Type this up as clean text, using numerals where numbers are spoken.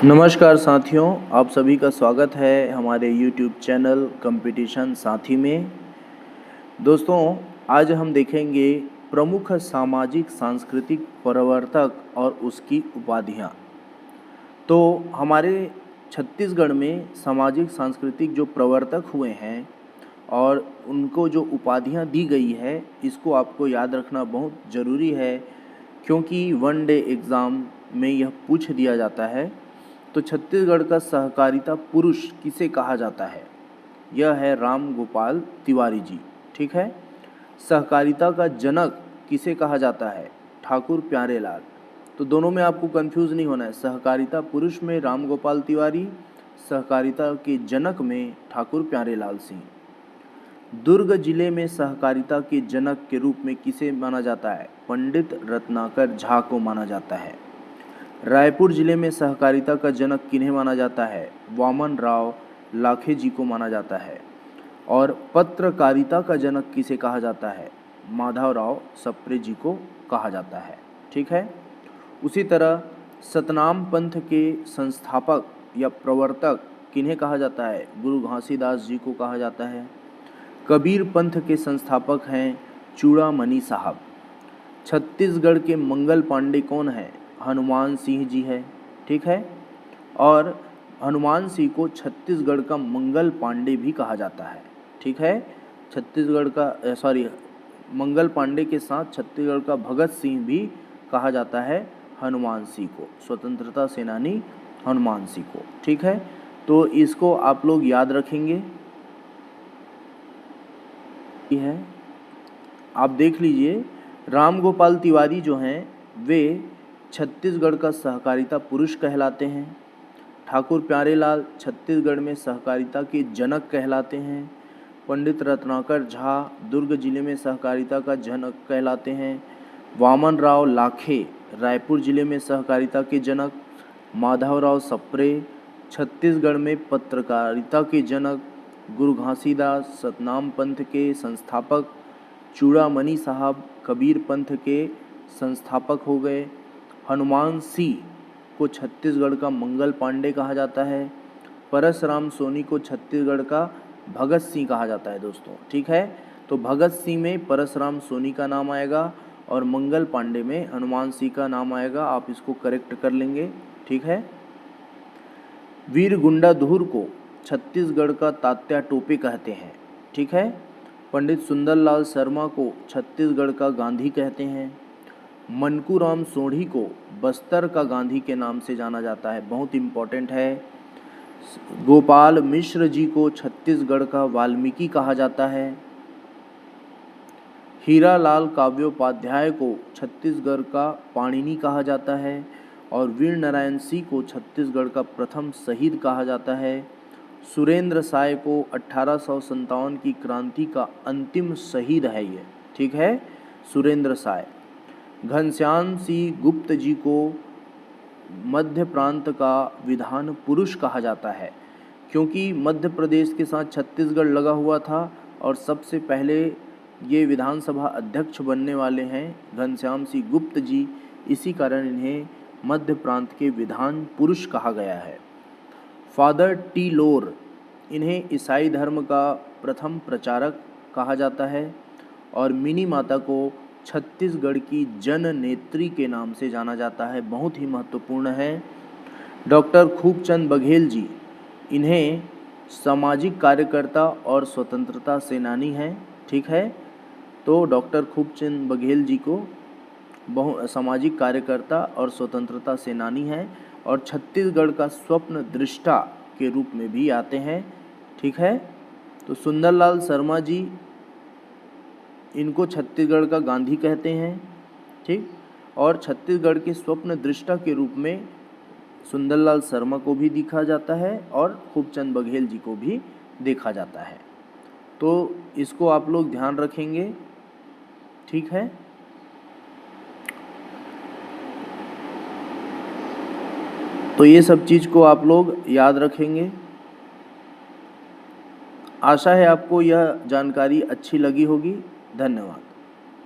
नमस्कार साथियों, आप सभी का स्वागत है हमारे YouTube चैनल कंपटीशन साथी में। दोस्तों, आज हम देखेंगे प्रमुख सामाजिक सांस्कृतिक प्रवर्तक और उसकी उपाधियां। तो हमारे छत्तीसगढ़ में सामाजिक सांस्कृतिक जो प्रवर्तक हुए हैं और उनको जो उपाधियां दी गई है, इसको आपको याद रखना बहुत ज़रूरी है, क्योंकि वन डे एग्ज़ाम में यह पूछ दिया जाता है। तो छत्तीसगढ़ का सहकारिता पुरुष किसे कहा जाता है? यह है राम गोपाल तिवारी जी। ठीक है। सहकारिता का जनक किसे कहा जाता है? ठाकुर प्यारेलाल। तो दोनों में आपको कंफ्यूज नहीं होना है। सहकारिता पुरुष में राम गोपाल तिवारी, सहकारिता के जनक में ठाकुर प्यारेलाल सिंह। दुर्ग जिले में सहकारिता के जनक के रूप में किसे माना जाता है? पंडित रत्नाकर झा को माना जाता है। रायपुर जिले में सहकारिता का जनक किन्हें माना जाता है? वामन राव लाखे जी को माना जाता है। और पत्रकारिता का जनक किसे कहा जाता है? माधवराव सप्रे जी को कहा जाता है। ठीक है। उसी तरह सतनाम पंथ के संस्थापक या प्रवर्तक किन्हें कहा जाता है? गुरु घासीदास जी को कहा जाता है। कबीर पंथ के संस्थापक हैं चूड़ामणि साहब। छत्तीसगढ़ के मंगल पांडे कौन है? हनुमान सिंह जी है। ठीक है। और हनुमान सिंह को छत्तीसगढ़ का मंगल पांडे भी कहा जाता है। ठीक है। छत्तीसगढ़ का मंगल पांडे के साथ छत्तीसगढ़ का भगत सिंह भी कहा जाता है हनुमान सिंह को, स्वतंत्रता सेनानी हनुमान सिंह को। ठीक है। तो इसको आप लोग याद रखेंगे। है आप देख लीजिए, राम गोपाल तिवारी जो हैं वे छत्तीसगढ़ का सहकारिता पुरुष कहलाते हैं। ठाकुर प्यारेलाल छत्तीसगढ़ में सहकारिता के जनक कहलाते हैं। पंडित रत्नाकर झा दुर्ग जिले में सहकारिता का जनक कहलाते हैं। वामन राव लाखे रायपुर जिले में सहकारिता के जनक। माधवराव सप्रे छत्तीसगढ़ में पत्रकारिता के जनक। गुरु घासीदास सतनाम पंथ के संस्थापक। चूड़ामणि साहब कबीर पंथ के संस्थापक हो गए। हनुमान सिंह को छत्तीसगढ़ का मंगल पांडे कहा जाता है। परसराम सोनी को छत्तीसगढ़ का भगत सिंह कहा जाता है दोस्तों। ठीक है। तो भगत सिंह में परसराम सोनी का नाम आएगा और मंगल पांडे में हनुमान सिंह का नाम आएगा। आप इसको करेक्ट कर लेंगे। ठीक है। वीर गुंडाधुर को छत्तीसगढ़ का तात्या टोपे कहते हैं। ठीक है। पंडित सुंदरलाल शर्मा को छत्तीसगढ़ का गांधी कहते हैं। मनकूराम सोढ़ी को बस्तर का गांधी के नाम से जाना जाता है, बहुत इम्पोर्टेंट है। गोपाल मिश्र जी को छत्तीसगढ़ का वाल्मीकि कहा जाता है। हीरालाल काव्योपाध्याय को छत्तीसगढ़ का पाणिनि कहा जाता है। और वीर नारायण सिंह को छत्तीसगढ़ का प्रथम शहीद कहा जाता है। सुरेंद्र साय को 1857 की क्रांति का अंतिम शहीद है ये। ठीक है। सुरेंद्र साय। घनश्याम सिंह गुप्त जी को मध्य प्रांत का विधान पुरुष कहा जाता है, क्योंकि मध्य प्रदेश के साथ छत्तीसगढ़ लगा हुआ था और सबसे पहले ये विधानसभा अध्यक्ष बनने वाले हैं घनश्याम सिंह गुप्त जी। इसी कारण इन्हें मध्य प्रांत के विधान पुरुष कहा गया है। फादर टी लोर, इन्हें ईसाई धर्म का प्रथम प्रचारक कहा जाता है। और मिनी माता को छत्तीसगढ़ की जननेत्री के नाम से जाना जाता है, बहुत ही महत्वपूर्ण है। डॉक्टर खूबचंद बघेल जी, इन्हें सामाजिक कार्यकर्ता और स्वतंत्रता सेनानी हैं। ठीक है। तो डॉक्टर खूबचंद बघेल जी को सामाजिक कार्यकर्ता और स्वतंत्रता सेनानी हैं और छत्तीसगढ़ का स्वप्न दृष्टा के रूप में भी आते हैं। ठीक है। तो सुंदरलाल शर्मा जी, इनको छत्तीसगढ़ का गांधी कहते हैं। ठीक। और छत्तीसगढ़ के स्वप्न दृष्टा के रूप में सुंदरलाल शर्मा को भी देखा जाता है और खूबचंद बघेल जी को भी देखा जाता है। तो इसको आप लोग ध्यान रखेंगे। ठीक है। तो ये सब चीज़ को आप लोग याद रखेंगे। आशा है आपको यह जानकारी अच्छी लगी होगी। धन्यवाद।